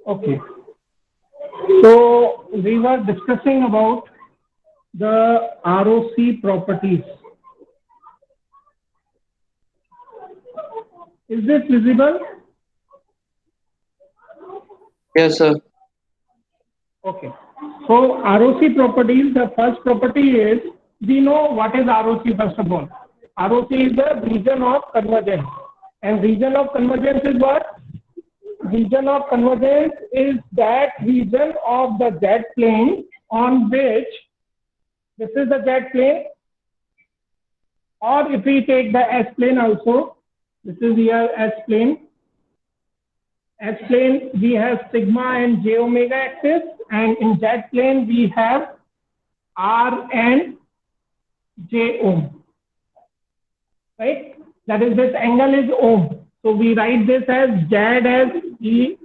Okay. So we were discussing about the ROC properties. Is this visible? Yes, sir. Okay. So ROC properties, the first property is, we know what is ROC first of all. ROC is the region of convergence. And region of convergence is what? Region of convergence is that region of the Z plane on which, this is the Z plane, or if we take the S plane also, this is here S plane. S plane we have sigma and j omega axis, and in Z plane we have R and j ohm, right? That is, this angle is ohm. So we write this as Z as E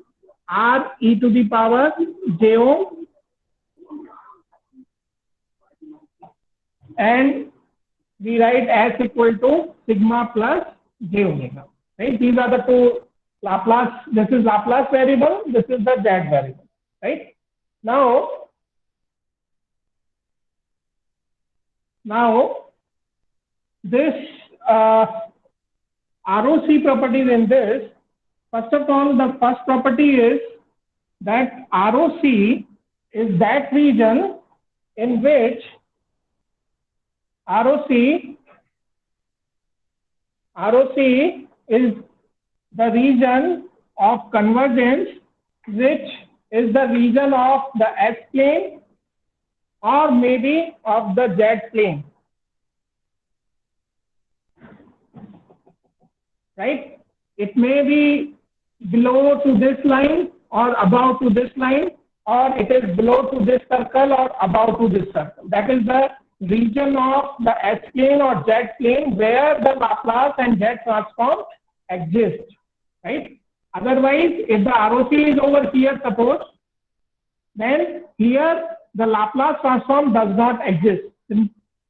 R e to the power j ohm, and we write S equal to sigma plus j omega, right? These are the two Laplace. This is Laplace variable, this is the Z variable, right? Now this ROC properties in this, first of all, the first property is that ROC is that region in which ROC is the region of convergence, which is the region of the S plane or maybe of the Z plane, right? It may be below to this line or above to this line, or it is below to this circle or above to this circle. That is the region of the S plane or Z plane where the Laplace and Z transform exist, right? Otherwise, if the ROC is over here, suppose, then here the Laplace transform does not exist.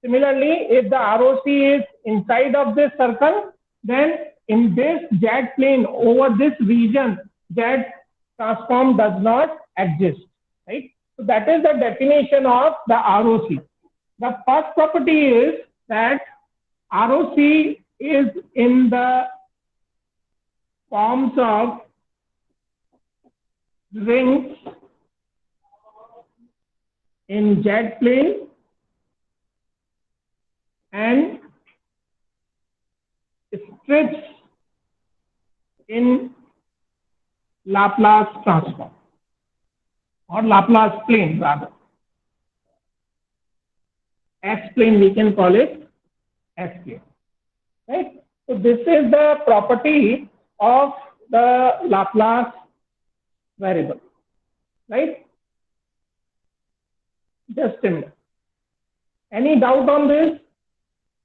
Similarly, if the ROC is inside of this circle, then in this Z plane over this region, Z transform does not exist, right? So that is the definition of the ROC. The first property is that ROC is in the forms of rings in Z plane and strips in Laplace transform or Laplace plane rather. S plane we can call it S plane, right? So this is the property of the Laplace variable, right? Just a minute. Any doubt on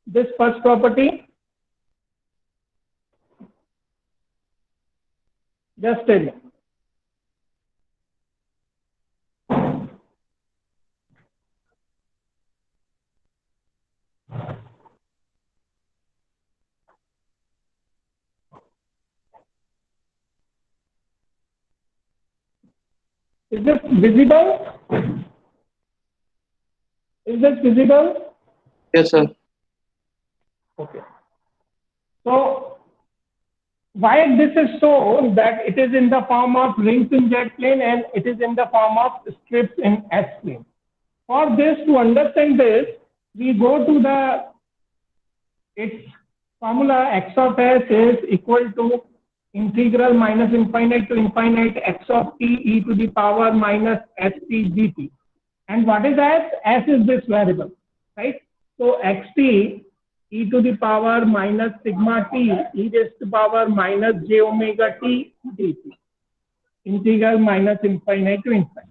this first property? Just a minute. Is this visible? Is this visible? Yes, sir. Okay. So why this is so that it is in the form of rings in Z plane and it is in the form of strips in S plane. For this, to understand this, we go to the its formula. X of S is equal to integral minus infinite to infinite x of t e to the power minus st dt. And what is S? S is this variable, right? So xt e to the power minus sigma t e raised to power minus j omega t dt. Integral minus infinite to infinite,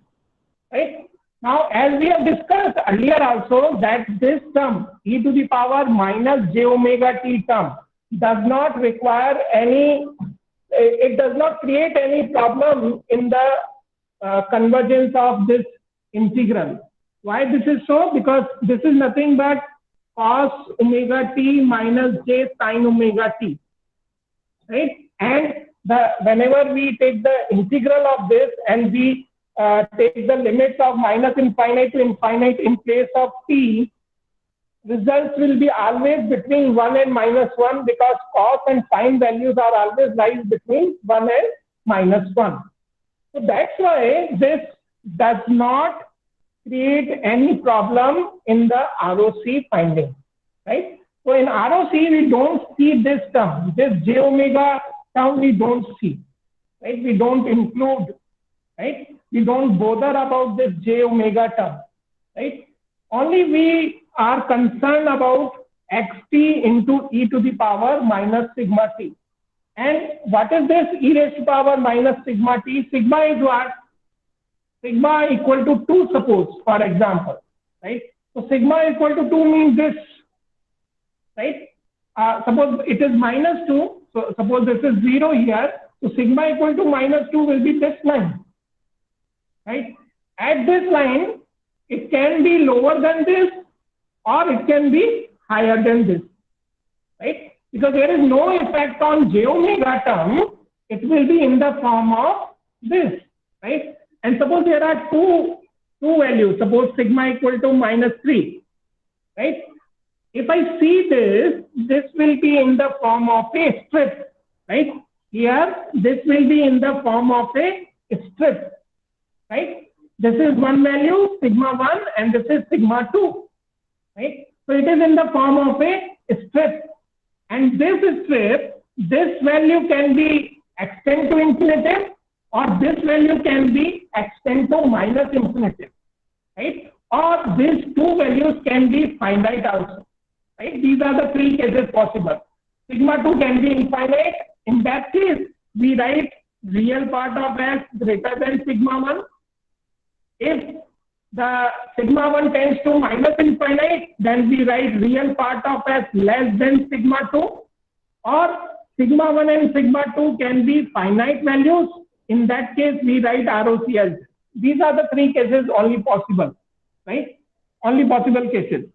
right? Now, as we have discussed earlier also, that this term e to the power minus j omega t term does not require any, it does not create any problem in the convergence of this integral. Why this is so? Because this is nothing but cos omega t minus j sin omega t, right? And whenever we take the integral of this and we take the limits of minus infinite to infinite in place of t, results will be always between 1 and minus 1, because cos and sin values are always lies between 1 and minus 1. So that's why this does not create any problem in the ROC finding, right? So in ROC, we don't see this term, this j omega term we don't see, right? We don't include, right? We don't bother about this j omega term, right? Only we are concerned about xt into e to the power minus sigma t. And what is this e raised to power minus sigma t? Sigma is what? Sigma equal to 2, suppose, for example, right? So sigma equal to 2 means this, right? Suppose it is minus 2, so suppose this is 0 here, so sigma equal to minus 2 will be this line, right? At this line, it can be lower than this or it can be higher than this, right? Because there is no effect on j omega term, it will be in the form of this, right? And suppose there are two values, suppose sigma equal to minus 3, right? If I see this, this will be in the form of a strip, right? Here, this will be in the form of a strip, right? This is one value, sigma 1, and this is sigma 2, right? So it is in the form of a strip. And this strip, this value can be extend to infinitive, or this value can be extend to minus infinitive, right? Or these two values can be finite also, right? These are the three cases possible. Sigma 2 can be infinite. In that case, we write real part of S greater than sigma 1. If the sigma 1 tends to minus infinite, then we write real part of S less than sigma 2. Or sigma 1 and sigma 2 can be finite values. In that case, we write ROC as this. These are the three cases only possible, right? Only possible cases,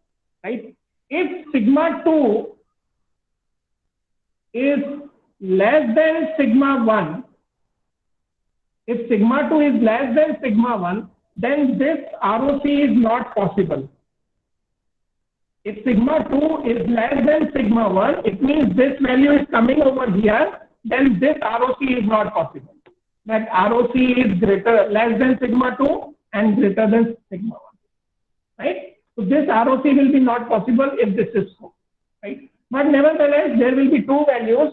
right? If sigma 2 is less than sigma 1, if sigma 2 is less than sigma 1, then this ROC is not possible. If sigma 2 is less than sigma 1, it means this value is coming over here, then this ROC is not possible. That ROC is less than sigma 2 and greater than sigma 1, right? So this ROC will be not possible if this is so, right? But nevertheless, there will be two values.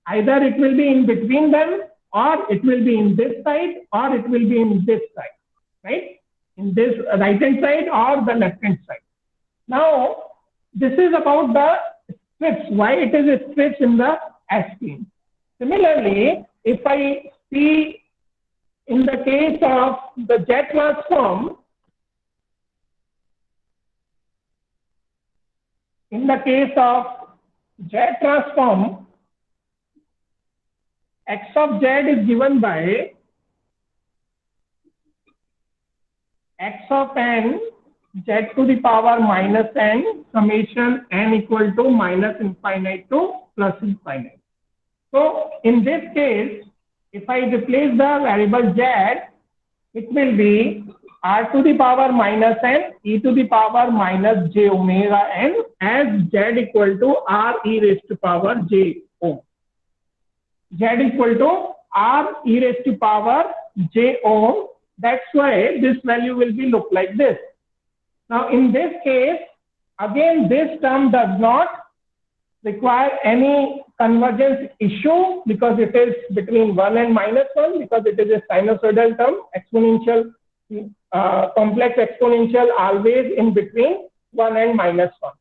Either it will be in between them, or it will be in this side, or it will be in this side, right? In this right hand side or the left hand side. Now, this is about the strips, why it is a strips in the S-plane. Similarly, if I see in the case of the Z transform, in the case of Z transform, x of z is given by x of n z to the power minus n summation n equal to minus infinite to plus infinite. So in this case, if I replace the variable z, it will be r to the power minus n e to the power minus j omega n as z equal to r e raised to power j ohm. Z equal to r e raised to power j ohm. That's why this value will be look like this. Now in this case, again this term does not require any convergence issue because it is between 1 and minus 1, because it is a sinusoidal term, exponential complex exponential always in between 1 and -1.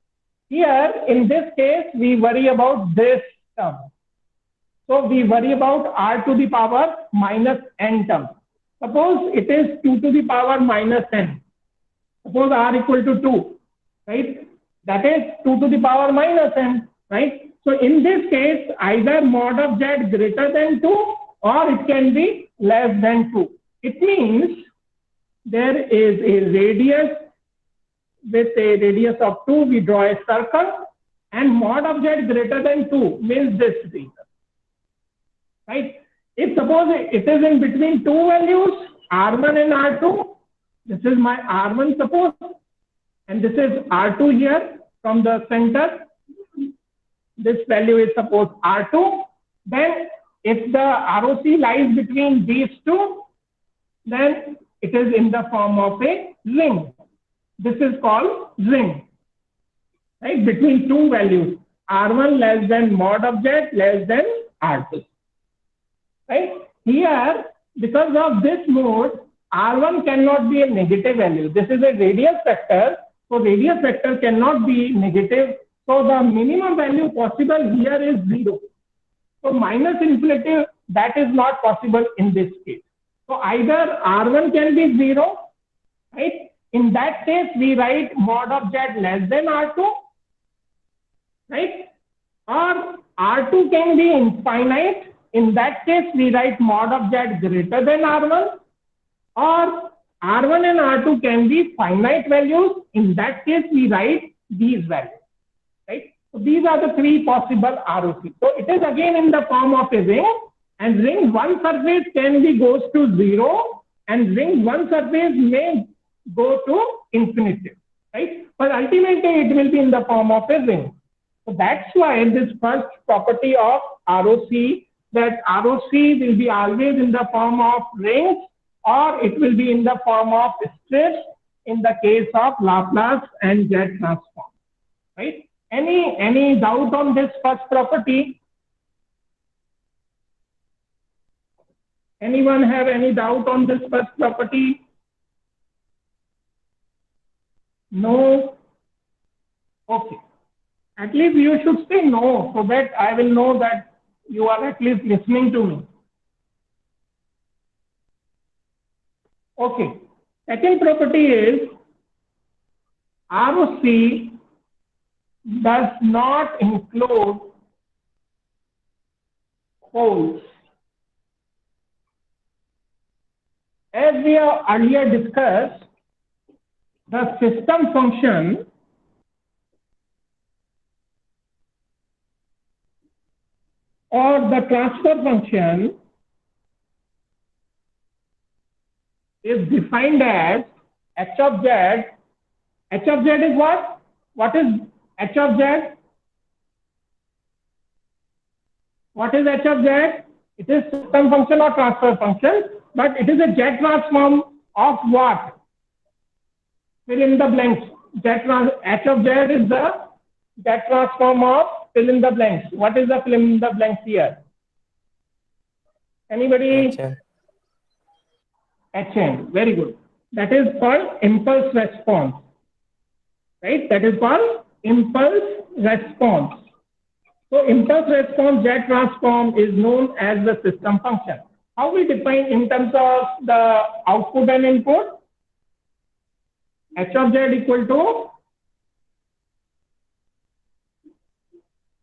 Here, in this case, we worry about this term. So we worry about r to the power minus n term. Suppose it is 2 to the power minus n. Suppose r equal to 2, right? That is 2 to the power minus n, right? So in this case, either mod of z greater than 2 or it can be less than 2. It means there is a radius with a radius of 2, we draw a circle, and mod of z greater than 2 means this region, right? If suppose it is in between two values, r1 and r2, this is my r1 suppose, and this is r2 here from the center. This value is suppose r2. Then if the ROC lies between these two, then it is in the form of a ring. This is called ring, right? Between two values, r1 less than mod of z less than r2, right? Here, because of this mode, r1 cannot be a negative value. This is a radius vector, so radius vector cannot be negative. So the minimum value possible here is 0. So minus infinitive, that is not possible in this case. So either r1 can be 0, right? In that case, we write mod of z less than r2, right? Or r2 can be infinite. In that case, we write mod of z greater than r1. Or r1 and r2 can be finite values. In that case, we write these values, right? So these are the three possible ROC. So it is again in the form of a ring, and ring one surface can be goes to 0, and ring one surface may go to infinity, right? But ultimately it will be in the form of a ring. So that's why this first property of ROC, that ROC will be always in the form of rings, or it will be in the form of strips in the case of Laplace and Z transform, right? Any doubt on this first property? Anyone have any doubt on this first property? No? Okay. At least you should say no, so that I will know that you are at least listening to me. Okay. Second property is ROC does not include poles. As we have earlier discussed, the system function or the transfer function is defined as h of z. H of z is what? What is h of z? What is h of z? It is system function or transfer function, but it is a Z transform of what? Fill in the blanks. H of z is the Z transform of fill in the blanks. What is the fill in the blanks here? Anybody? HN. Very good. That is called impulse response, right? That is called impulse response. So impulse response Z transform is known as the system function. How we define in terms of the output and input? H of z equal to,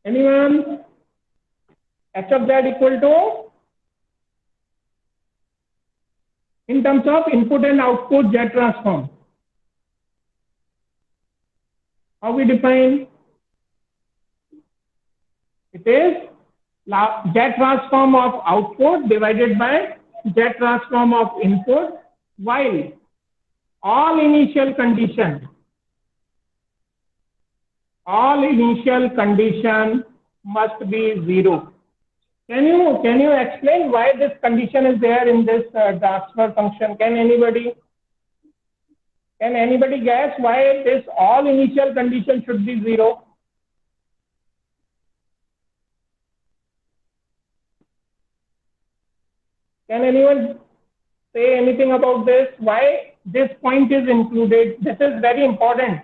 anyone? H of z equal to, in terms of input and output Z transform. How we define? It is Z transform of output divided by Z transform of input, while all initial condition must be 0. Can you explain why this condition is there in this transfer function? Can anybody guess why this all initial condition should be 0? Can anyone? say anything about this? Why this point is included? This is very important.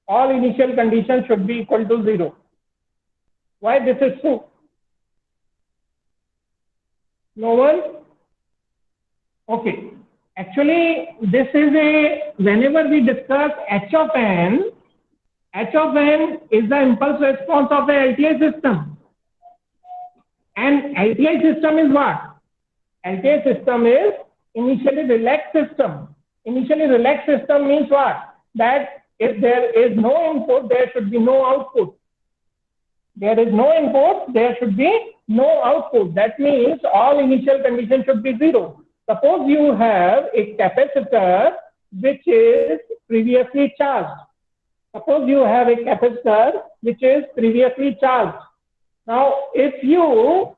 All initial conditions should be equal to 0. Why this is so? No one? Okay. Actually, this is whenever we discuss H of n is the impulse response of the LTI system. And LTI system is what? LTI system is initially relaxed system. Initially relaxed system means what? That if there is no input, there should be no output. There is no input, there should be no output. That means all initial conditions should be 0. Suppose you have a capacitor which is previously charged. Suppose you have a capacitor which is previously charged. Now, if you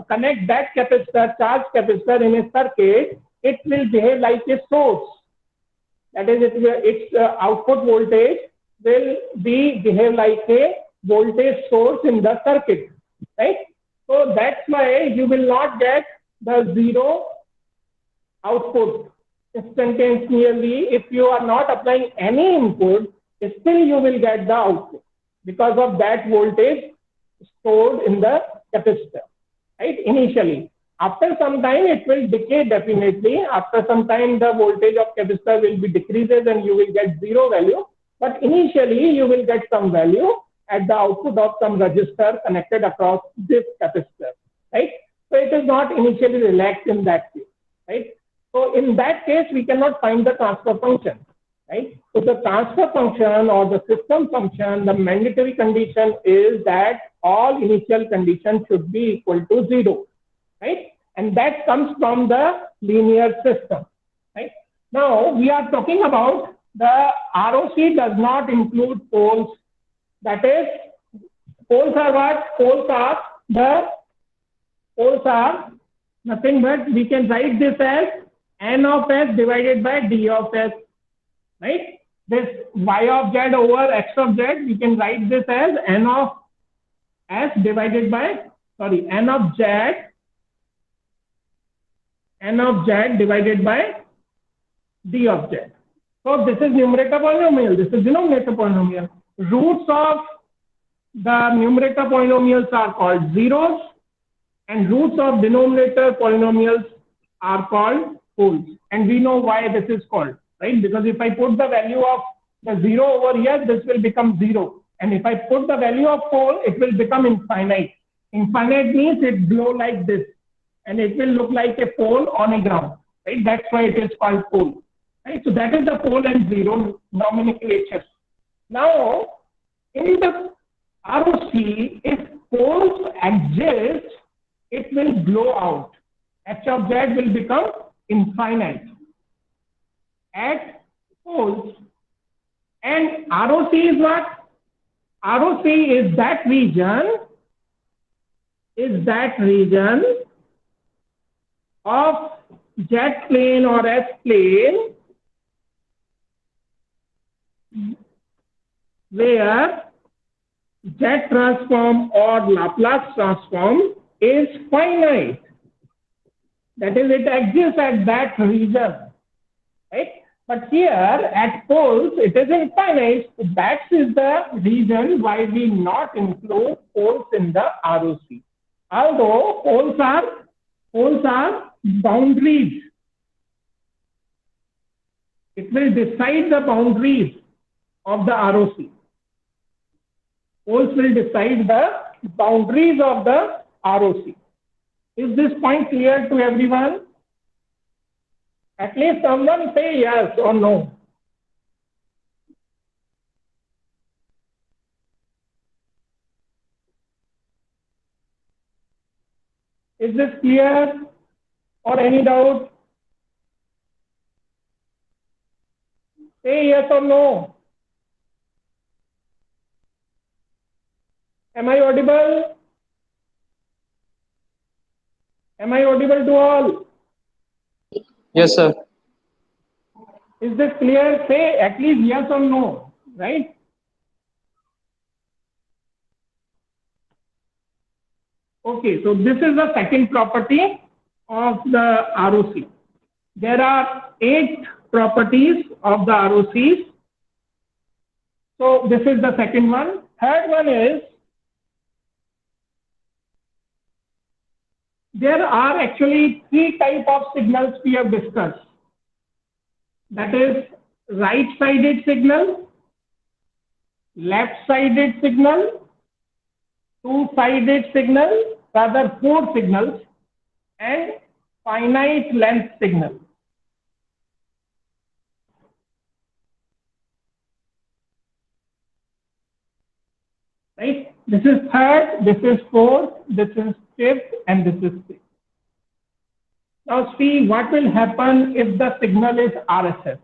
connect that capacitor, charged capacitor in a circuit, it will behave like a source. That is, its output voltage will behave like a voltage source in the circuit, right? So that's why you will not get the 0 output instantaneously. If you are not applying any input, still you will get the output because of that voltage stored in the capacitor, right? Initially. After some time, it will decay definitely. After some time, the voltage of capacitor will be decreases and you will get 0 value. But initially, you will get some value at the output of some resistor connected across this capacitor, right? So it is not initially relaxed in that case, right? So in that case, we cannot find the transfer function, right? So the transfer function or the system function, the mandatory condition is that all initial conditions should be equal to 0, right? And that comes from the linear system, right? Now we are talking about the ROC does not include poles. That is, poles are what? Poles are nothing but we can write this as N of S divided by D of S, right? This Y of Z over X of Z, we can write this as N of S divided by, N of Z divided by D of Z. So this is numerator polynomial, this is denominator polynomial. Roots of the numerator polynomials are called zeros and roots of denominator polynomials are called poles. And we know why this is called, right? Because if I put the value of the 0 over here, this will become 0. And if I put the value of pole, it will become infinite. Infinite means it glow like this. And it will look like a pole on a ground, right? That's why it is called pole, right? So that is the pole and zero nomenclature. Now, in the ROC, if poles exist, it will blow out. H of Z will become infinite at poles. And ROC is what? ROC is that region of Z plane or S plane where Z transform or Laplace transform is finite. That is, it exists at that region, right? But here at poles, it is infinite. That is the reason why we not include poles in the ROC. Although poles are boundaries. It will decide the boundaries of the ROC. Poles will decide the boundaries of the ROC. Is this point clear to everyone? At least someone say yes or no. Is this clear or any doubt? Say yes or no. Am I audible? Am I audible to all? Yes, sir. Is this clear? Say at least yes or no, right? Okay, so this is the second property of the ROC. There are 8 properties of the ROCs. So this is the second one. Third one is, there are actually 3 types of signals we have discussed. That is right-sided signal, left-sided signal, two-sided signal, rather 4 signals, and finite length signal. Right? This is third, this is fourth, this is fifth, and this is sixth. Now see what will happen if the signal is RSS,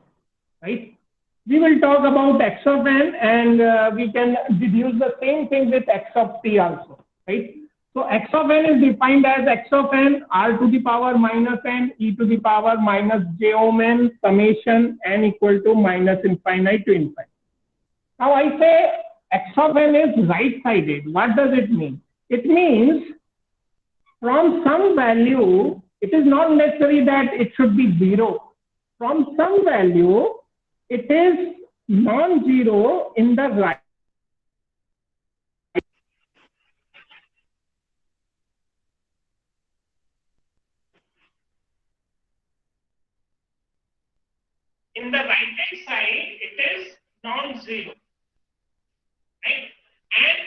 right? We will talk about x of n, and we can deduce the same thing with x of t also, right? So x of n is defined as x of n r to the power minus n e to the power minus j omega n summation n equal to minus infinite to infinite. Now I say x of n is right-sided. What does it mean? It means from some value, it is not necessary that it should be 0. From some value, it is non-zero in the right. In the right-hand side, it is non-zero, right? And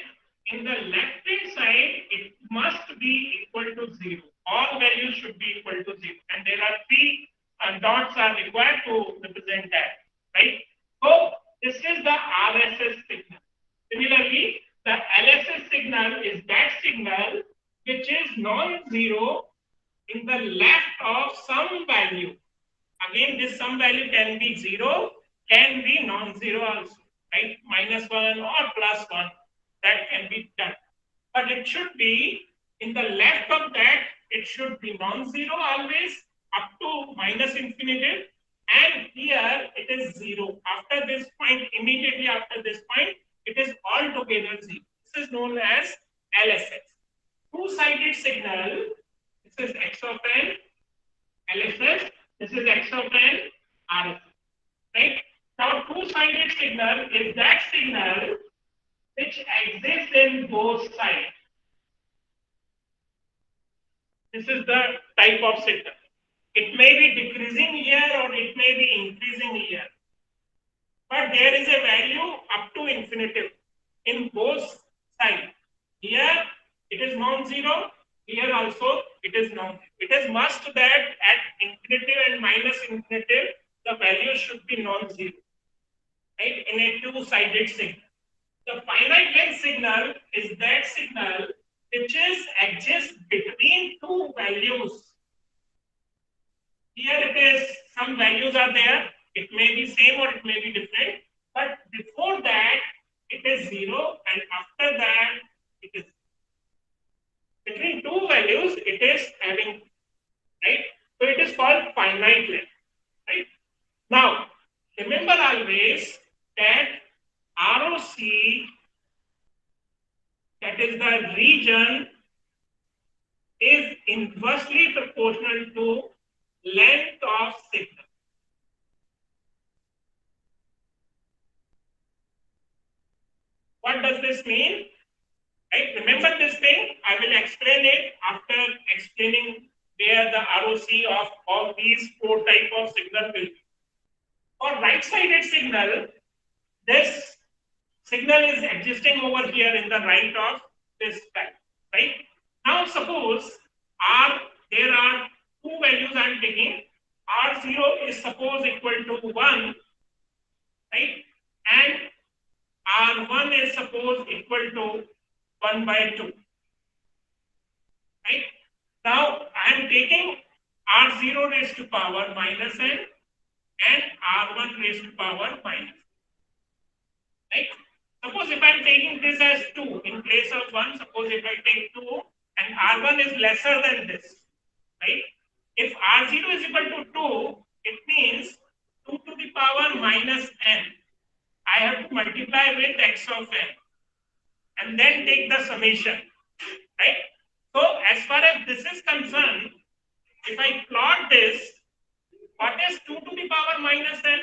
in the left-hand side, it must be equal to 0. All values should be equal to 0. And there are 3 dots are required to represent that, right? So this is the RSS signal. Similarly, the LSS signal is that signal which is non-zero in the left of some value. Again, this some value can be 0, can be non-zero also, right? -1 or +1, that can be done. But it should be in the left of that, it should be non-zero always up to minus infinity. And here it is 0. After this point, immediately after this point, it is altogether 0. This is known as LSS. Two-sided signal, this is x of n, LSS. This is x of n, RSS, right? Now, two-sided signal is that signal which exists in both sides. This is the type of signal. It may be decreasing here or it may be increasing here. But there is a value up to infinitive in both sides. Here it is non-zero. Here also it is non-zero. It is must that at infinitive and minus infinitive, the value should be non-zero, right? In a two-sided signal. The finite length signal is that signal which is exists between 2 values. Here it is, some values are there. It may be same or it may be different. But before that, it is 0. And after that, it is between 2 values, it is having, right? So it is called finite length, right? Now, remember always that ROC, that is the region, is inversely proportional to length of signal. What does this mean? Right? Remember this thing. I will explain it after explaining where the ROC of all these 4 types of signal will be. For right-sided signal, this signal is existing over here in the right of this type, right? Now suppose there are 2 values I am taking. R0 is suppose equal to 1, right? And R1 is suppose equal to 1 by 2. Right? Now I am taking R0 raised to power minus n and R1 raised to power minus. Right? Suppose if I am taking this as 2 in place of 1, suppose if I take 2 and R1 is lesser than this, right? If R0 is equal to 2, it means 2 to the power minus n. I have to multiply with x of n and then take the summation, right? So as far as this is concerned, if I plot this, what is 2 to the power minus n?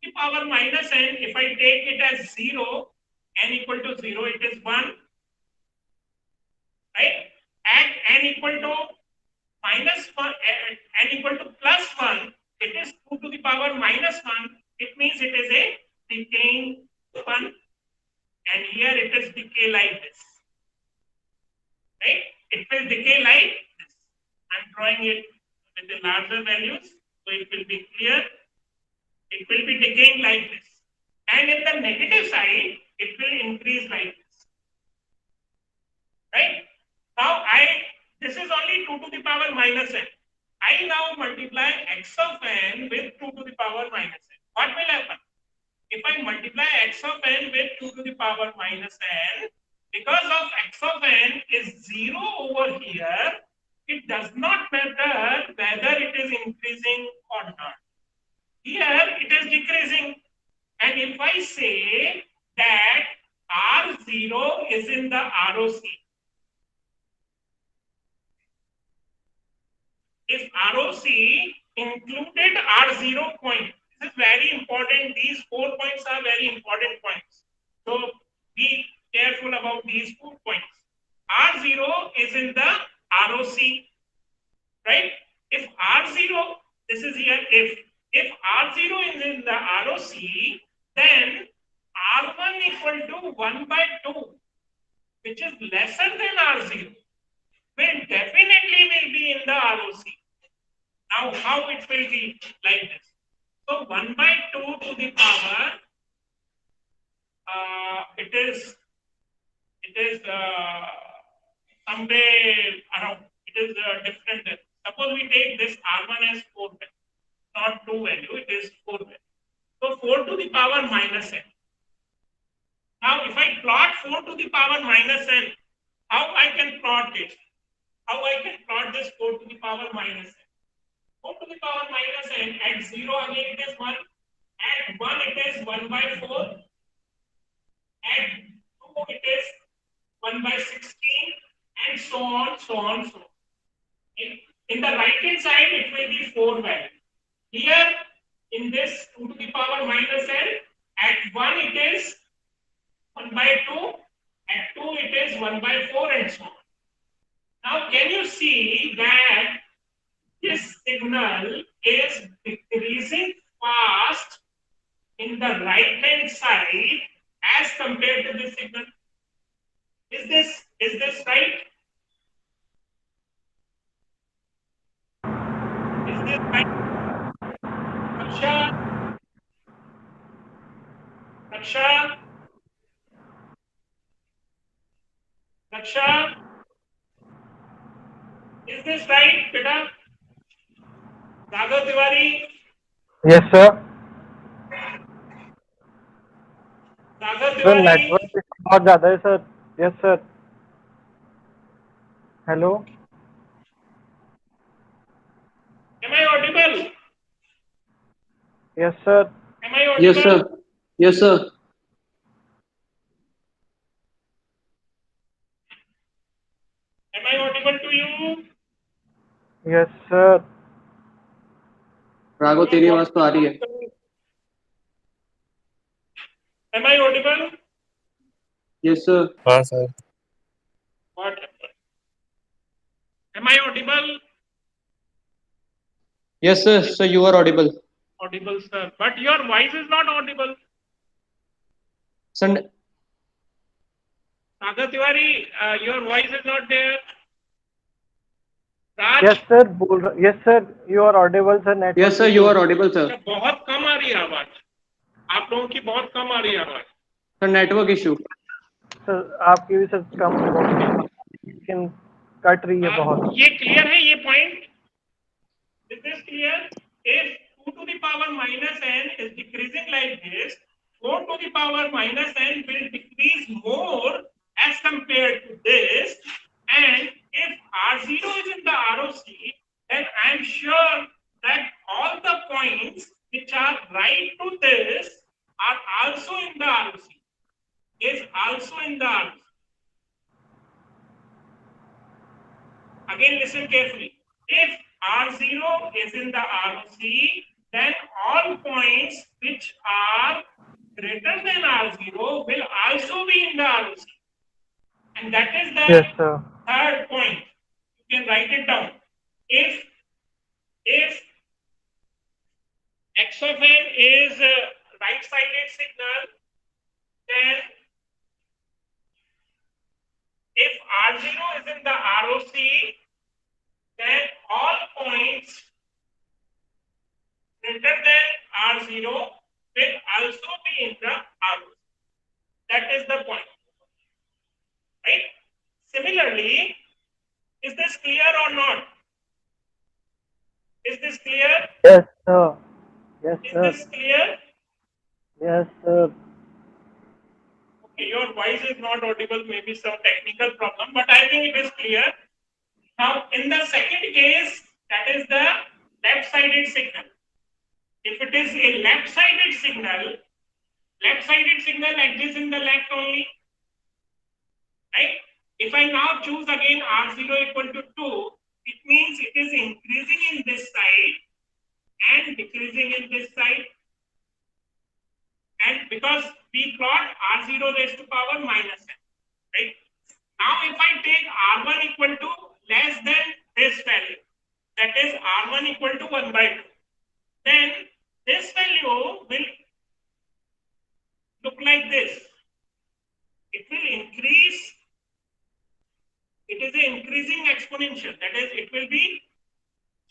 The power minus n, if I take it as 0, n equal to 0, it is 1, right? And n equal to minus 1, n equal to plus 1, it is 2 to the power minus 1. It means it is a decaying one. And here it is decay like this. Right? It will decay like this. I'm drawing it with the larger values, so it will be clear. It will be decaying like this. And in the negative side, it will increase like this. Right? Now this is only 2 to the power minus n. I now multiply x of n with 2 to the power minus n. What will happen? If I multiply x of n with 2 to the power minus n, because of x of n is 0 over here, it does not matter whether it is increasing or not. Here it is decreasing. And if I say that R0 is in the ROC, if ROC included R0 point, this is very important. These 4 points are very important points. So be careful about these 4 points. R0 is in the ROC, right? If R0, this is here, if R0 is in the ROC, then R1 equal to 1 by 2, which is lesser than R0, will definitely be in the ROC. Now, how it will be like this? So 1 by 2 to the power, it is somewhere around, it is different. Suppose we take this R1 as 4 value, not 2 value, it is 4 value. So 4 to the power minus n. Now, if I plot 4 to the power minus n, how I can plot it? How I can plot this 4 to the power minus n? 4 to the power minus n, at 0 again it is 1, at 1 it is 1 by 4, at 2 it is 1 by 16, and so on, so on, so on. In the right hand side, it will be 4 value. Here, in this 2 to the power minus n, at 1 it is 1 by 2, at 2 it is 1 by 4, and so on. Now, can you see that this signal is decreasing fast in the right hand side as compared to this signal? Is this right? Is this right? Raksha, is this right, beta? Raghav Tiwari? Yes, sir. Raghav Sir, Tiwari? network बहुत ज़्यादा है sir. Yes, sir. Hello. Am I audible? Yes, sir. Am I audible? Yes, sir. Yes, sir. Am I audible to you? Yes, sir. Raghav तेरी आवाज तो आ रही है. Am I audible? Yes, sir. हाँ sir. What happened? Am I audible? Yes, sir. Sir, you are audible. Audible, sir. But your voice is not audible. Sir, Raghav Tiwari, your voice is not there. Raj, Yes, sir. Yes, sir. You are audible, sir. Network. yes, sir. You are audible, sir. बहुत कम आ रही है आवाज. आप लोगों की बहुत कम आ रही है आवाज. Sir, network issue. Sir, आपकी भी सर कम लेकिन कट रही है बहुत. ये क्लियर है ये point? Is this clear? If 2 to the power minus n is decreasing like this, 4 to the power minus n will decrease more as compared to this. And if R0 is in the ROC, then I am sure that all the points which are right to this are also in the ROC. Is also in the ROC. Again, listen carefully. If R0 is in the ROC, then all points which are greater than R0 will also be in the ROC. And that is the Yes, sir. third point. You can write it down. If X of n is a right-sided signal, then if R0 is in the ROC, then all points greater than R0 will also be in the ROC. That is the point. Right? Similarly, is this clear or not? Is this clear? Yes, sir. Yes, Is sir. this clear? Yes, sir. Okay, your voice is not audible, maybe some technical problem, but I think it is clear. Now, in the second case, that is the left-sided signal. If it is a left-sided signal exists in the left only, right? If I now choose again R0 equal to 2, it means it is increasing in this side and decreasing in this side. And because we plot R0 raised to power minus n, right? Now, if I take R1 equal to less than this value, that is R1 equal to 1 by 2, then this value will look like this. It will increase. It is an increasing exponential. That is, it will be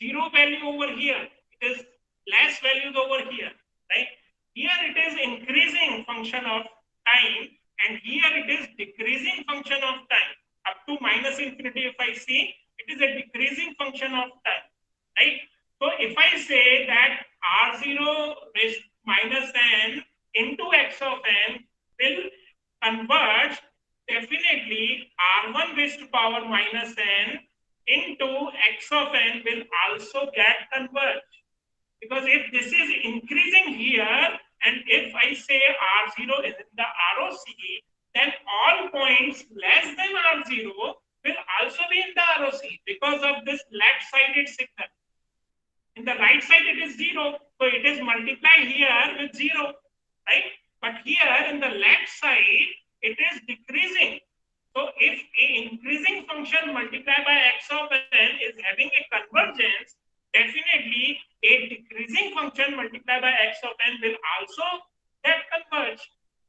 0 value over here. It is less values over here, right? Here it is increasing function of time, and here it is decreasing function of time. Up to minus infinity, if I see, it is a decreasing function of time, right? So if I say that R0 raised minus n into X of n will converge, definitely R1 raised to power minus n into X of n will also get converged. Because if this is increasing here, and if I say R0 is in the ROC, then all points less than R0 will also be in the ROC because of this left-sided signal. In the right side, it is 0. So it is multiplied here with 0, right? But here in the left side, it is decreasing. So if an increasing function multiplied by X of n is having a convergence, definitely a decreasing function multiplied by X of n will also get converged.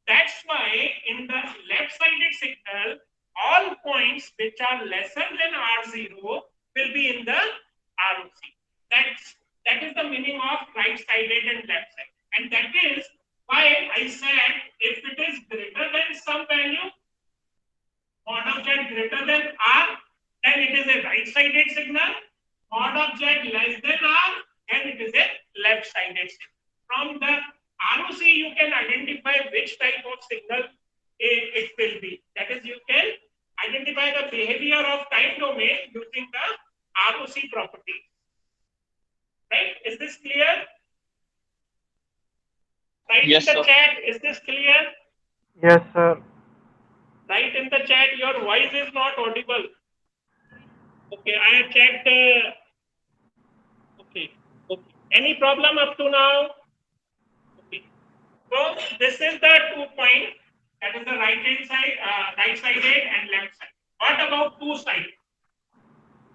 That's why in the left-sided signal, all points which are lesser than R0 will be in the ROC. That is the meaning of right-sided and left-sided. And that is why I said if it is greater than some value, mod of z greater than R, then it is a right-sided signal. Mod of z less than R, then it is a left-sided signal. From the ROC, you can identify which type of signal it will be. That is, you can identify the behavior of time domain using the ROC property. Right? Is this clear? Write Yes, in the sir. chat. Is this clear? Yes, sir. Write in the chat. Your voice is not audible. Okay, I have checked. Okay. Any problem up to now? Okay. So this is the 2 point. That is the right-hand side, right-sided and left side. What about two-sided?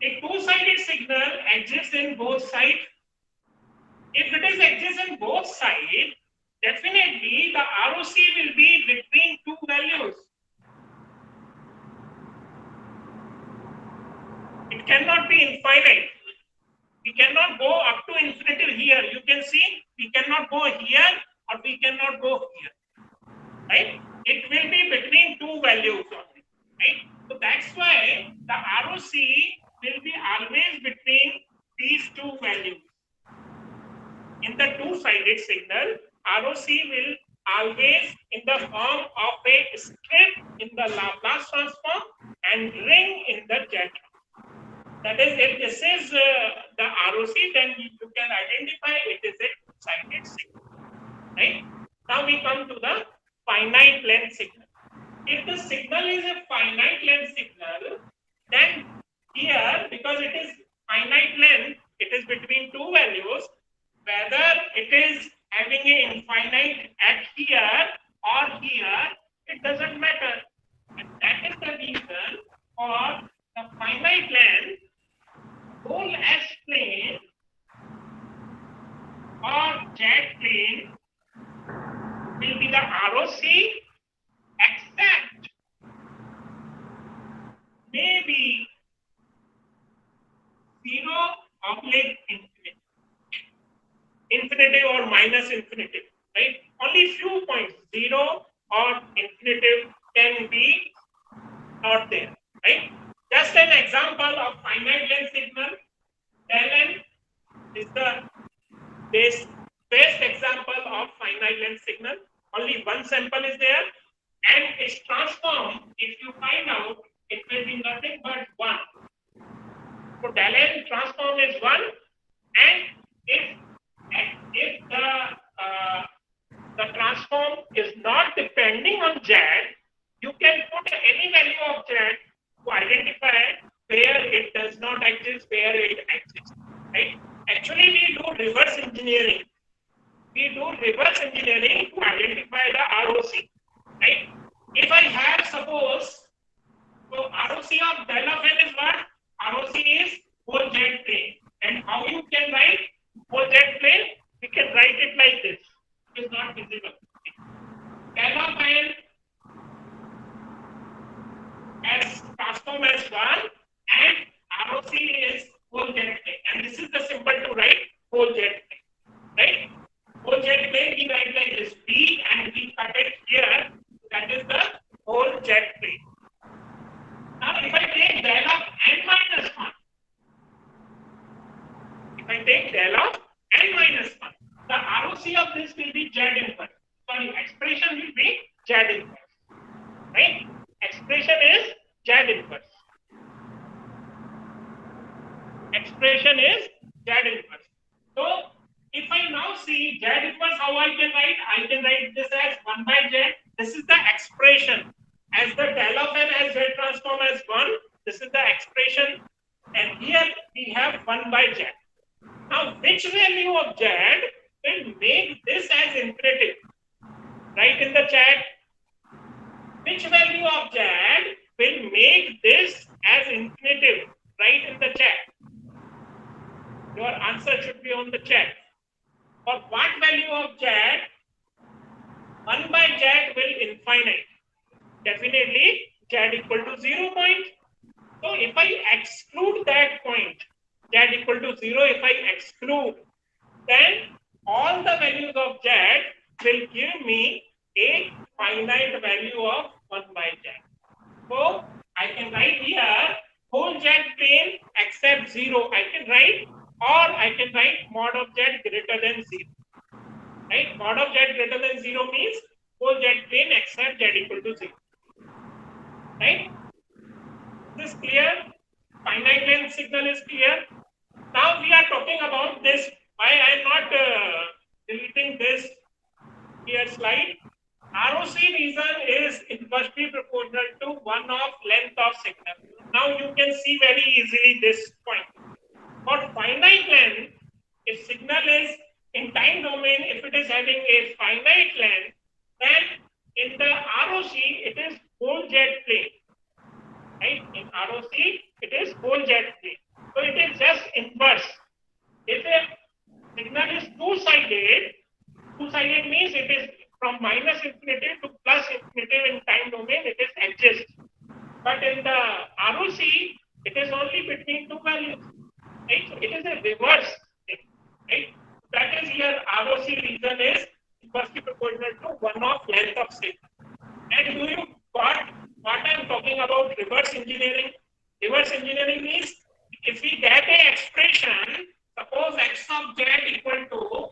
A two-sided signal exists in both sides. If it is exists in both sides, definitely the ROC will be between two values. It cannot be infinite. We cannot go up to infinity here. You can see we cannot go here or we cannot go here. Right? It will be between two values only. Right? So that's why the ROC will be always between these two values. In the two-sided signal, ROC will always in the form of a strip in the Laplace transform and ring in the Z. That is, if this is the ROC, then you can identify it is a two-sided signal. Right? Now we come to the finite length signal. If the signal is a finite length signal, then here, because it is finite length, it is between two values, whether it is having an infinite at here or here, it doesn't matter. And that is the reason for the finite length whole S plane or Z plane will be the ROC, except maybe 0 oblique infinity, infinitive or minus infinitive, right? Only few points, 0 or infinitive can be not there, right? Just an example of finite length signal. Ln is the best example of finite length signal. Only one sample is there, and its transform, if you find out, it will be nothing but 1. So del n transform is 1, and if the transform is not depending on Z, you can put any value of Z to identify where it does not exist, where it exists, right? Actually, we do reverse engineering. We do reverse engineering to identify the ROC, right? If I have, suppose, so ROC of del of n is what? ROC is whole Z plane. And how you can write whole Z plane? We can write it like this. It is not visible. Del of n as transform as 1 and ROC is whole Z plane. And this is the symbol to write whole Z plane, right? Whole Z plane we write like this B and we cut it here. That is the whole Z plane. Now, if I take del of n minus 1, if I take del of n minus 1, the ROC of this will be Z inverse. Sorry, expression will be Z inverse, right? Expression is Z inverse. Expression is Z inverse. So, if I now see Z inverse, how I can write? I can write this as 1 by Z. This is the expression. As the del of n as Z transform as 1, this is the expression. And here we have 1 by Z. Now, which value of Z will make this as infinitive? Write in the chat. Which value of Z will make this as infinitive? Write in the chat. Your answer should be on the chat. For what value of Z? 1 by Z will infinite. Definitely Z equal to 0 point. So if I exclude that point, Z equal to 0, if I exclude, then all the values of Z will give me a finite value of 1 by Z. So I can write here whole Z plane except 0. I can write, or I can write mod of Z greater than 0. Right? Mod of Z greater than 0 means whole Z plane except Z equal to 0. Right? Is this clear? Finite length signal is clear. Now we are talking about this. Why I am not deleting this here slide? ROC reason is inversely proportional to 1 of length of signal. Now you can see very easily this point. For finite length, if signal is in time domain, if it is having a finite length, then in the ROC it is whole Z plane. Right? In ROC it is whole Z plane. So it is just inverse. If a signal is two-sided means it is from minus infinity to plus infinity in time domain, it is adjust. But in the ROC, it is only between two values. Right? So it is a reverse thing. Right? That is here ROC reason is inversely proportional to 1 of length of signal. And do you got what I am talking about reverse engineering? Reverse engineering means if we get a expression, suppose x of Z equal to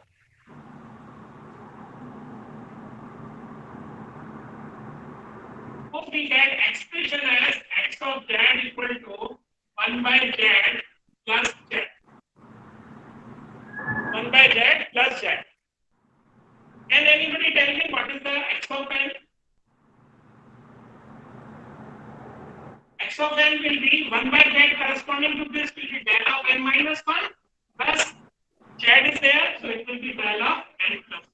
we get expression as x of Z equal to 1 by Z plus Z. 1 by Z plus Z. Can anybody tell me what is the x of n? X of n will be 1 by Z corresponding to this will be del of n minus 1 by Z is there, so it will be del of n plus.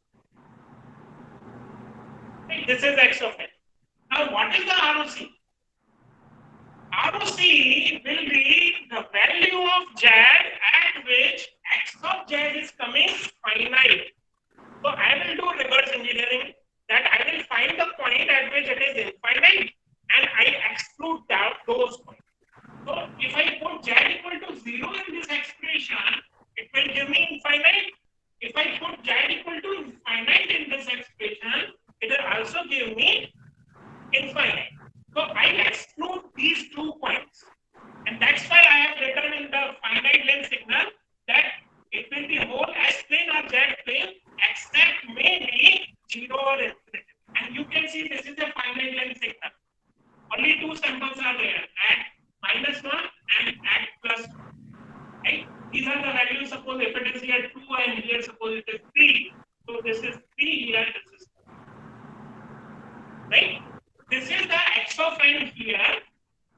Right? This is x of n. Now, what is the ROC? ROC will be the value of Z at which x of Z is coming finite. So I will do reverse engineering, that I will find the point at which it is infinite and I exclude those points. So if I put Z equal to 0 in this expression, it will give me infinite. If I put Z equal to infinite in this expression, it will also give me infinite. So I exclude these 2 points. And that's why I have written in the finite length signal that it will be whole S plane or Z plane, except maybe 0 or infinite. And you can see this is a finite length signal. Only 2 samples are there, at -1 and at +1. Right? These are the values. Suppose if it is here 2 and here suppose it is 3. So this is 3 here, this is 2. Right? This is the x of n here,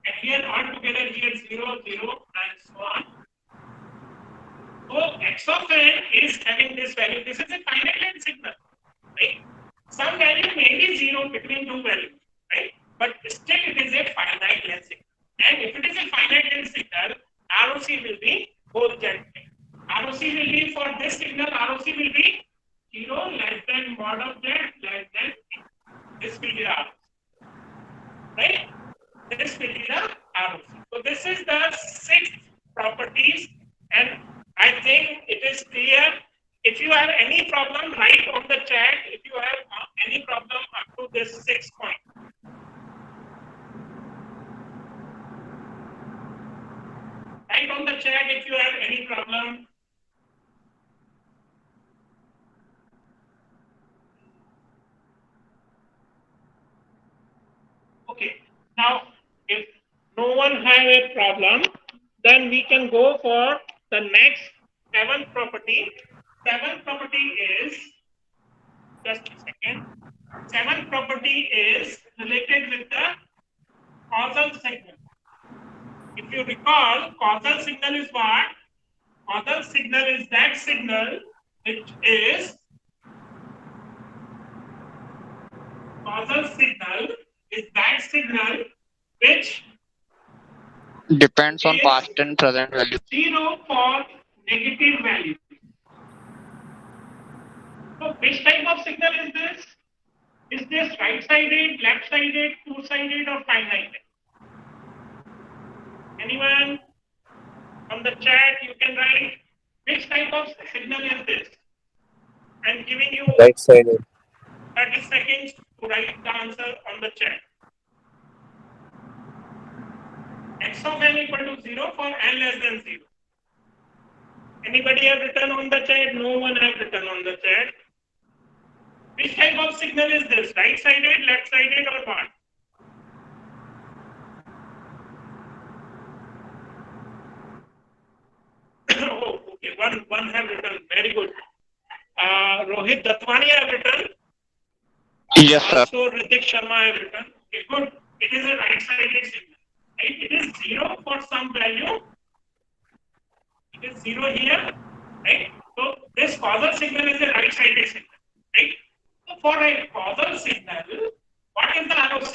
and here altogether here 0, 0, and so on. So x of n is having this value. This is a finite length signal, right? Some value may be 0 between 2 values, right? But still it is a finite length signal. And if it is a finite length signal, ROC will be whole Z plane. ROC will be for this signal, ROC will be 0 less than mod of Z less than 8. This will be the ROC. Right? This will be the ROC. So this is the 6 properties, and I think it is clear. If you have any problem, write on the chat. If you have any problem up to this 6 point. Write on the chat if you have any problem. Okay. Now, if no one have a problem, then we can go for the next 7th property. 7th property is, just a second. 7th property is related with the causal signal. If you recall, causal signal is what? Causal signal is that signal which is which depends on past and present value. 0 for negative value. So which type of signal is this? Is this right-sided, left-sided, two-sided, or finite? Anyone on the chat, you can write which type of signal is this? I'm giving you right-sided. 30 seconds to write the answer on the chat. X of n equal to 0 for n less than 0. Anybody have written on the chat? No one have written on the chat. Which type of signal is this? Right-sided, left-sided, or what? Oh, okay. One have written. Very good. Rohit Datwani have written. Yes, sir. Also, Ritik Sharma have written. Okay, good. It is a right-sided signal. Right? It is 0 for some value. It is 0 here. Right? So this causal signal is a right-sided signal. Right? So for a causal signal, what is the ROC?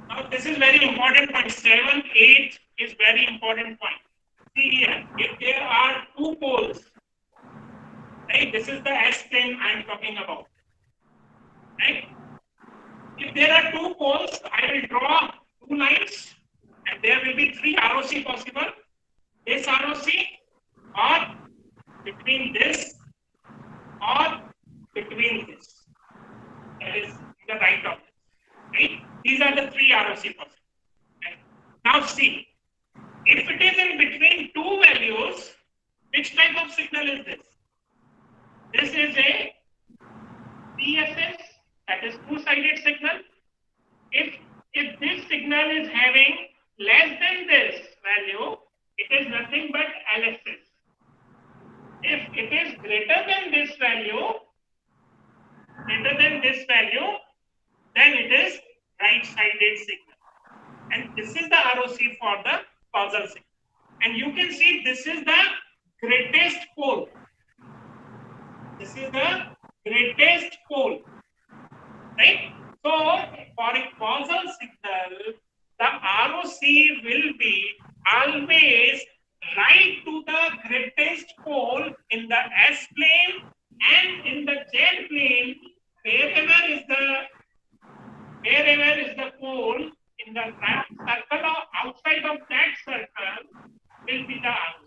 Now this is very important point. 7, 8 is very important point. See here, if there are 2 poles, right? This is the S plane I am talking about. Right? If there are 2 poles, I will draw 2 lines, and there will be 3 ROC possible. This ROC, or between this, or between this. That is the right of this. Right? These are the 3 ROC possible. Right? Now see, if it is in between 2 values, which type of signal is this? This is a PSS, that is two-sided signal. If this signal is having less than this value, it is nothing but LSS. If it is greater than this value, then it is right-sided signal. And this is the ROC for the causal signal. and you can see this is the greatest pole. This is the greatest pole, right? So for a causal signal, the ROC will be always right to the greatest pole in the S plane and in the Z plane, wherever is the pole in the circle or outside of that circle will be the ROC.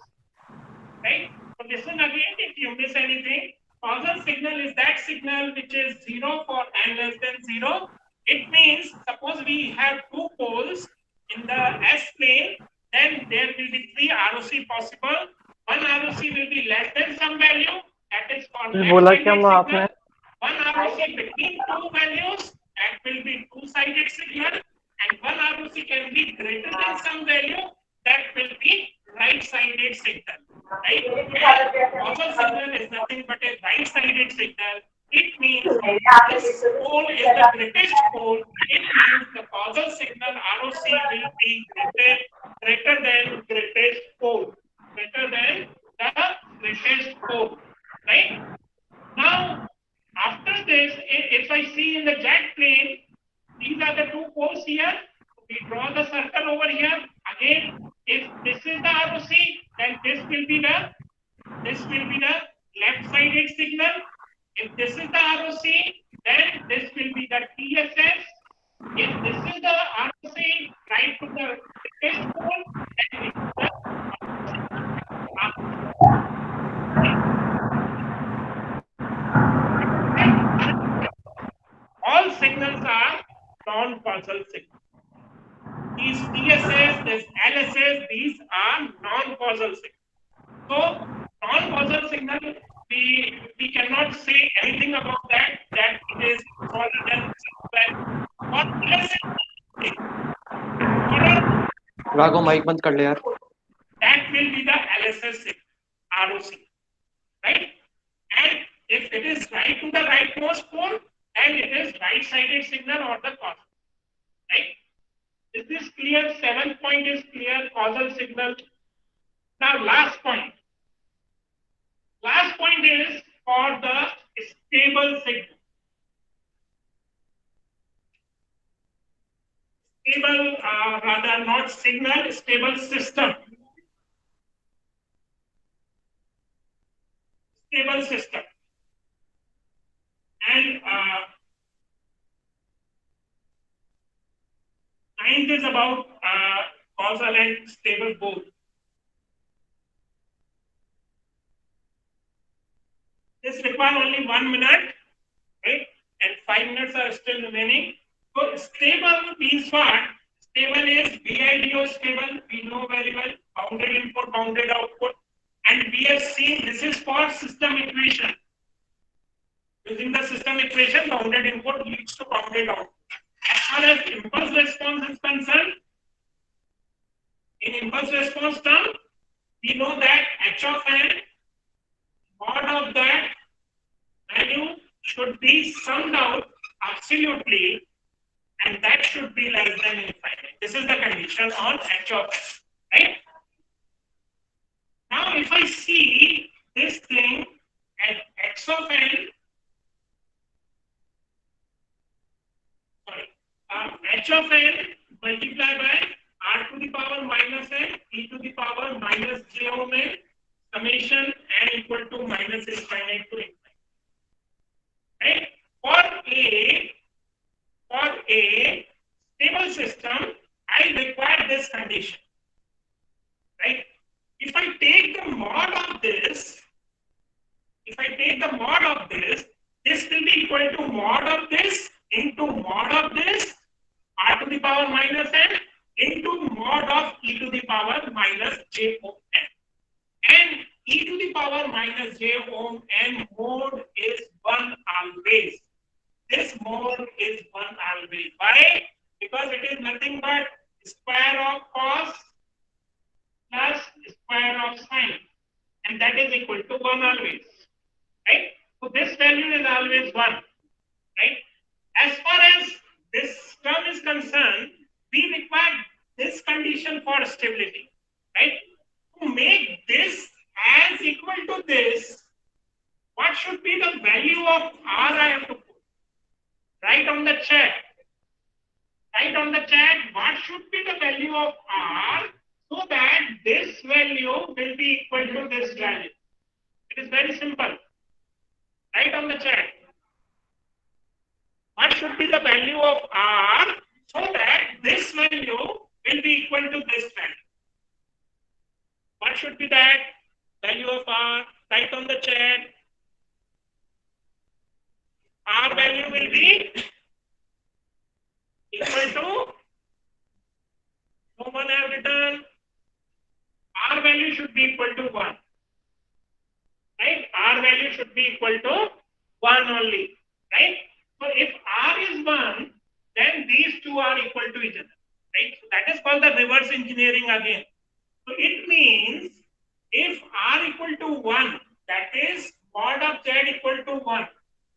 Right? So listen again, if you miss anything, causal signal is that signal which is 0 for n less than 0. It means, suppose we have two poles in the S plane, then there will be 3 ROC possible. One ROC will be less than some value, that is called बोला क्या left-sided आपने? signal. One ROC between two values, that will be two-sided signal, and one ROC can be greater than some value, that will be right-sided signal. Right? Causal signal is nothing but a right-sided signal. It means this pole is the greatest pole. It means the causal signal ROC will be greater than greatest pole. Greater than the greatest pole. Right? Now, after this, if I see in the Z plane, these are the two poles here. We draw the circle over here. Again, if this is the ROC, then this will be the left-sided signal. If this is the ROC, then this will be the TSS. If this is the ROC right to the greatest pole, then it is the all signals are non-causal signals. These TSS, this LSS, these are non-causal signals. So, non-causal signal, we cannot say anything about that it is causal and signal. What LSS? Raghav mike बंद कर ले यार. That will be the LSS signal, ROC, right? And if it is right to the rightmost pole, then it is right-sided signal or the causal, right? Is this clear? 7th point is clear, causal signal. Now, last point. Last point is for the stable signal. Stable, rather not signal, stable system. Stable system. And 9th is about causal and stable both. This requires only 1 minute, right? And 5 minutes are still remaining. So stable means what? Stable is BIDO stable. We know very well. Bounded input, bounded output. And we have seen this is for system equation. Using the system equation, bounded input leads to bounded output. As far as impulse response is concerned, in impulse response term, we know that H of n, mod of that value should be summed out absolutely, and that should be less than infinite. This is the condition on H of n, right? Now, if I see this thing at X of n, H of n multiplied by R to the power minus n, e to the power minus j omega, summation n equal to minus infinite to infinite. Right? For a stable system, I require this condition. Right? If I take the mod of this, this will be equal to mod of this into mod of this, R to the power minus n, into mod of e to the power minus j ohm n. And e to the power minus j ohm n mode is 1 always. This mode is 1 always. Why? Because it is nothing but square of cos plus square of sine. And that is equal to 1 always. Right? So this value is always 1. Right? As far as this term is concerned, we require this condition for stability. Right? To make this as equal to this, what should be the value of R I have to put? Write on the chat. Write on the chat what should be the value of R so that this value will be equal to this value. It is very simple. Write on the chat. What should be the value of R so that this value will be equal to this value? What should be that value of R? Write on the chat. R value will be equal to, no one have written, R value should be equal to 1. Right? R value should be equal to 1 only. Right? So if R is 1, then these two are equal to each other. Right? So that is called the reverse engineering again. So it means if R equal to 1, that is mod of Z equal to 1.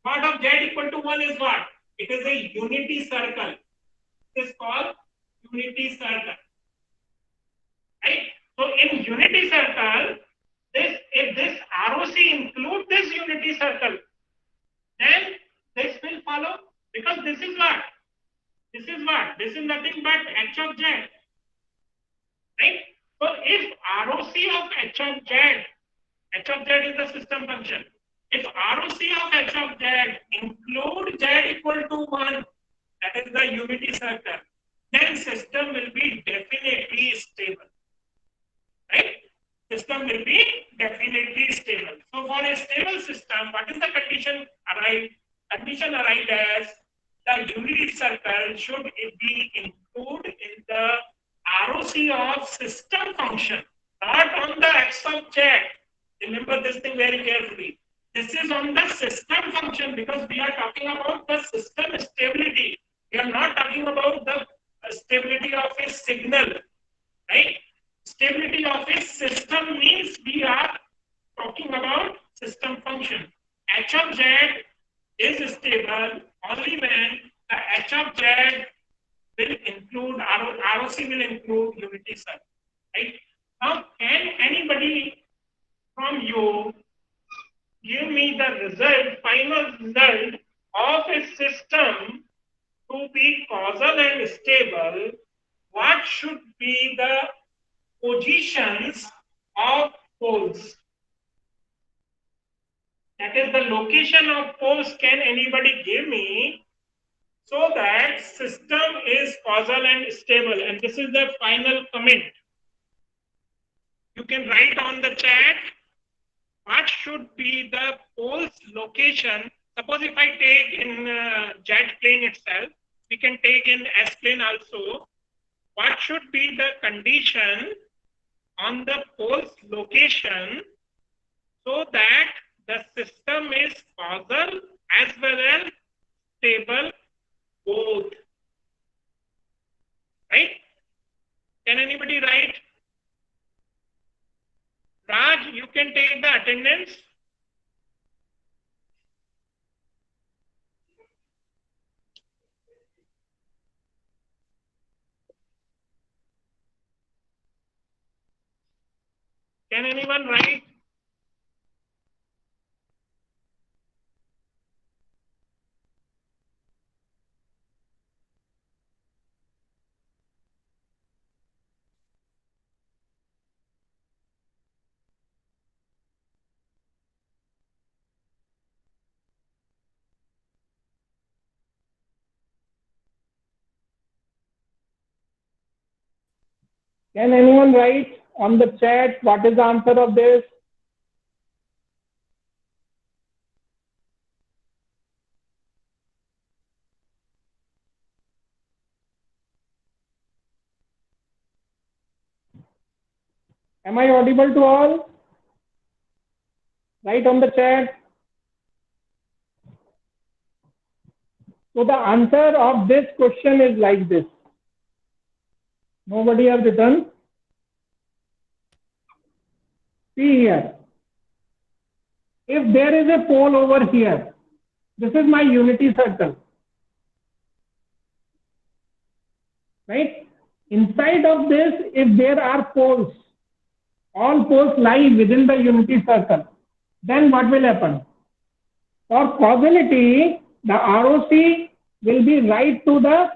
Mod of Z equal to 1 is what? It is a unity circle. It is called unity circle. Right? So in unity circle, if this ROC include this unity circle, then this will follow, because this is what? This is what? This is nothing but H of Z. Right? So if ROC of H of Z is the system function. If ROC of H of Z include Z equal to 1, that is the unity circle, then system will be definitely stable. Right? System will be definitely stable. So for a stable system, what is the condition arrived? Condition arrived as the unity circle should be included in the ROC of system function, not on the X of Z. Remember this thing very carefully. This is on the system function because we are talking about the system stability. We are not talking about the stability of a signal, right? Stability of a system means we are talking about system function. H of Z is stable only when the H of Z will include, ROC will include unity circle, right? Now, can anybody from you give me the result, final result of a system to be causal and stable? What should be the positions of poles? That is the location of poles. Can anybody give me so that system is causal and stable? And this is the final comment. You can write on the chat what should be the pole's location. Suppose if I take in Z plane itself, we can take in S plane also. What should be the condition on the pole's location so that the system is causal as well as stable both? Right? Can anybody write? Raj, you can take the attendance. Can anyone write? Can anyone write on the chat what is the answer of this? Am I audible to all? Write on the chat. So the answer of this question is like this. Nobody has written. See here. If there is a pole over here, this is my unity circle. Right? Inside of this, if there are poles, all poles lie within the unity circle, then what will happen? For causality, the ROC will be right to the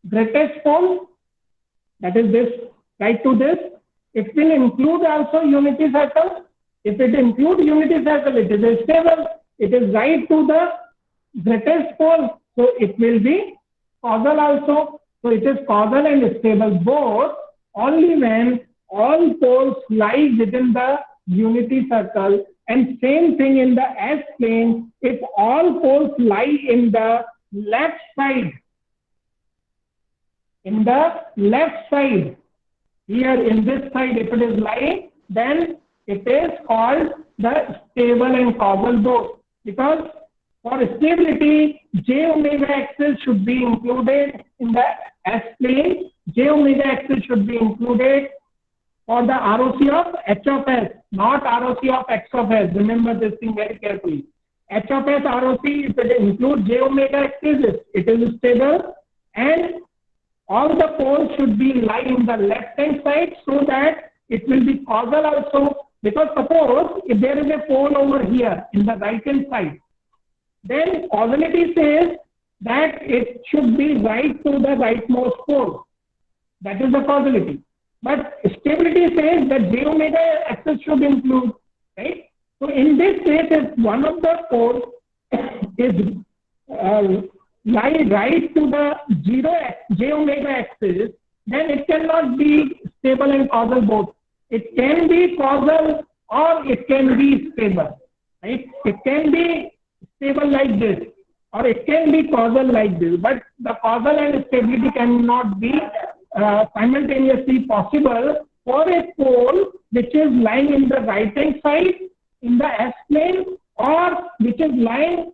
greatest pole, that is this, right to this. It will include also unity circle. If it includes unity circle, it is stable. It is right to the greatest pole, so it will be causal also. So it is causal and stable both only when all poles lie within the unity circle, and same thing in the S plane, if all poles lie in the left side, here in this side, if it is lying, then it is called the stable and causal both. Because for stability, j omega axis should be included in the S plane. J omega axis should be included for the ROC of H of S, not ROC of X of S. Remember this thing very carefully. H of S ROC, if it includes j omega axis, it is stable, and all the poles should be lie in the left hand side so that it will be causal also. Because suppose if there is a pole over here in the right hand side, then causality says that it should be right to the rightmost pole. That is the causality. But stability says that j omega axis should include, right? So in this case, if one of the poles is lie right to the j omega axis, then it cannot be stable and causal both. It can be causal or it can be stable, right? It can be stable like this, or it can be causal like this, but the causal and stability cannot be simultaneously possible for a pole which is lying in the right hand side in the S plane, or which is lying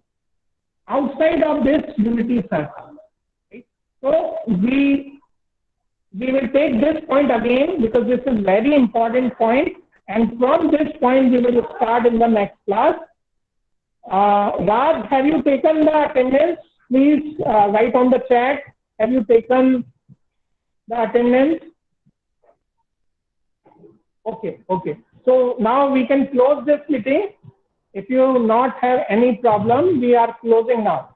outside of this unity circle. Right? So we will take this point again because this is very important point, and from this point we will start in the next class. Raj, have you taken the attendance? Please write on the chat. Have you taken the attendance? Okay. So now we can close this meeting. If you not have any problem, we are closing now.